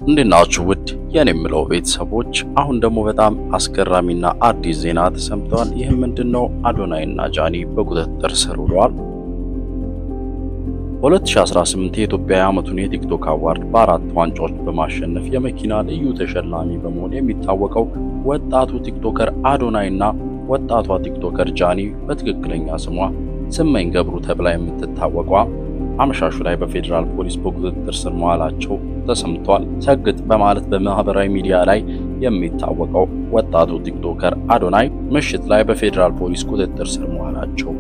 እንዴናችሁ ውድ የኔ ምለው ቤተሰቦች፣ አሁን ደግሞ በጣም አስገራሚና አዲስ ዜና ተሰምቷል። ይህ ምንድነው? አዶናይና ጃኒ በቁጥጥር ስር ውለዋል። በ2018 የኢትዮጵያ ዓመቱን የቲክቶክ አዋርድ በ4 ዋንጫዎች በማሸነፍ የመኪና ልዩ ተሸላሚ በመሆን የሚታወቀው ወጣቱ ቲክቶከር አዶናይና ወጣቷ ቲክቶከር ጃኒ በትክክለኛ ስሟ ስመኝ ገብሩ ተብላ የምትታወቀው አመሻሹ ላይ በፌደራል ፖሊስ በቁጥጥር ስር መዋላቸው ተሰምቷል። ሰግጥ በማለት በማህበራዊ ሚዲያ ላይ የሚታወቀው ወጣቱ ቲክቶከር አዶናይ ምሽት ላይ በፌደራል ፖሊስ ቁጥጥር ስር መዋላቸው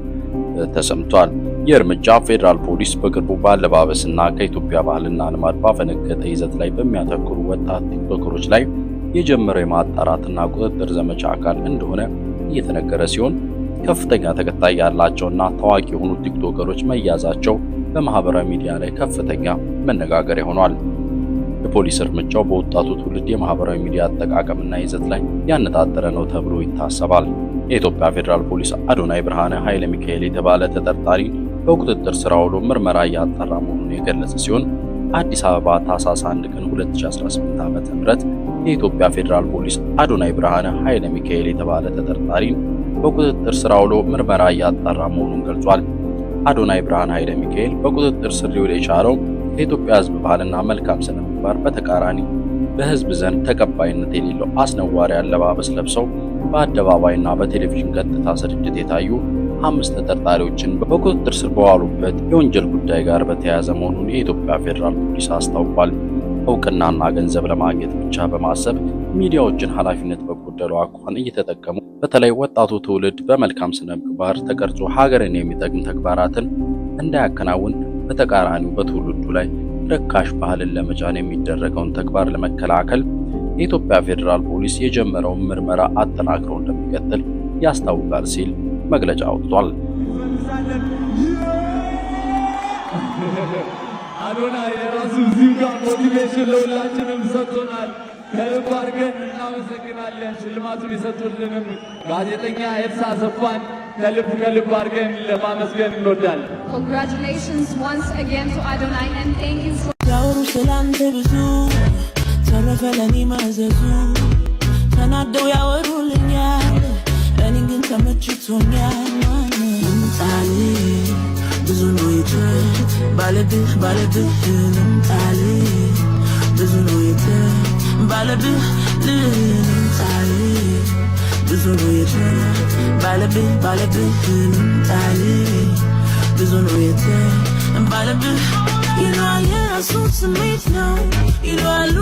ተሰምቷል። ይህ እርምጃ ፌደራል ፖሊስ በቅርቡ ባለባበስና ከኢትዮጵያ ባህልና ልማድ ባፈነገጠ ይዘት ላይ በሚያተኩሩ ወጣት ቲክቶከሮች ላይ የጀመረው የማጣራትና ቁጥጥር ዘመቻ አካል እንደሆነ እየተነገረ ሲሆን ከፍተኛ ተከታይ ያላቸውና ታዋቂ የሆኑ ቲክቶከሮች መያዛቸው በማህበራዊ ሚዲያ ላይ ከፍተኛ መነጋገሪያ ሆኗል። የፖሊስ እርምጃው በወጣቱ ትውልድ የማህበራዊ ሚዲያ አጠቃቀምና ይዘት ላይ ያነጣጠረ ነው ተብሎ ይታሰባል። የኢትዮጵያ ፌደራል ፖሊስ አዶናይ ብርሃነ ኃይለ ሚካኤል የተባለ ተጠርጣሪ በቁጥጥር ስር አውሎ ምርመራ እያጣራ መሆኑን የገለጸ ሲሆን አዲስ አበባ ታህሳስ 1 ቀን 2018 ዓ.ም የኢትዮጵያ ፌደራል ፖሊስ አዶናይ ብርሃነ ኃይለ ሚካኤል የተባለ ተጠርጣሪ በቁጥጥር ስር አውሎ ምርመራ እያጣራ መሆኑን ገልጿል። አዶናይ ብርሃነ ኃይለ ሚካኤል በቁጥጥር ስር ሊውል የቻለው የኢትዮጵያ ሕዝብ ባህልና መልካም ስነ ምግባር በተቃራኒ በሕዝብ ዘንድ ተቀባይነት የሌለው አስነዋሪ አለባበስ ለብሰው በአደባባይና በቴሌቪዥን ቀጥታ ስርጭት የታዩ 5 ተጠርጣሪዎችን በቁጥጥር ስር በዋሉበት የወንጀል ጉዳይ ጋር በተያያዘ መሆኑን የኢትዮጵያ ፌደራል ፖሊስ አስታውቋል። እውቅናና ገንዘብ ለማግኘት ብቻ በማሰብ ሚዲያዎችን ኃላፊነት በጎደለው አኳኋን እየተጠቀሙ በተለይ ወጣቱ ትውልድ በመልካም ስነ ምግባር ተቀርጾ ሀገርን የሚጠቅም ተግባራትን እንዳያከናውን በተቃራኒው በትውልዱ ላይ ርካሽ ባህልን ለመጫን የሚደረገውን ተግባር ለመከላከል የኢትዮጵያ ፌደራል ፖሊስ የጀመረውን ምርመራ አጠናክሮ እንደሚቀጥል ያስታውቃል ሲል መግለጫ አውጥቷል። አዶናይ የራሱ እዚሁ ጋር ሞቲቬሽን ለሁላችንም ሰጥቶናል። ከልብ አድርገን እናመሰግናለን። ሽልማቱን የሰጡልንም ጋዜጠኛ ኤፍሳ አሰፋን ከልብ አድርገን ለማመስገን እንወዳለን። Congratulations once again to Adonai and thank you so ያወሩ ስላንተ ብዙ ተረፈ ለኔ ማዘዙ ተናደው ያወሩልኛል እኔ ግን ተመችቶኛል። ምንጣሌ ብዙ ነው የት ባለብህ ምንጣሌ ብዙ ነው የት ባለብህ ምንጣሌ ብዙ ነው የት ባለብህ ምንጣሌ ብዙ ነው የት ባለብህ ይሏል የራሱ ስሜት ነው ይሏሉ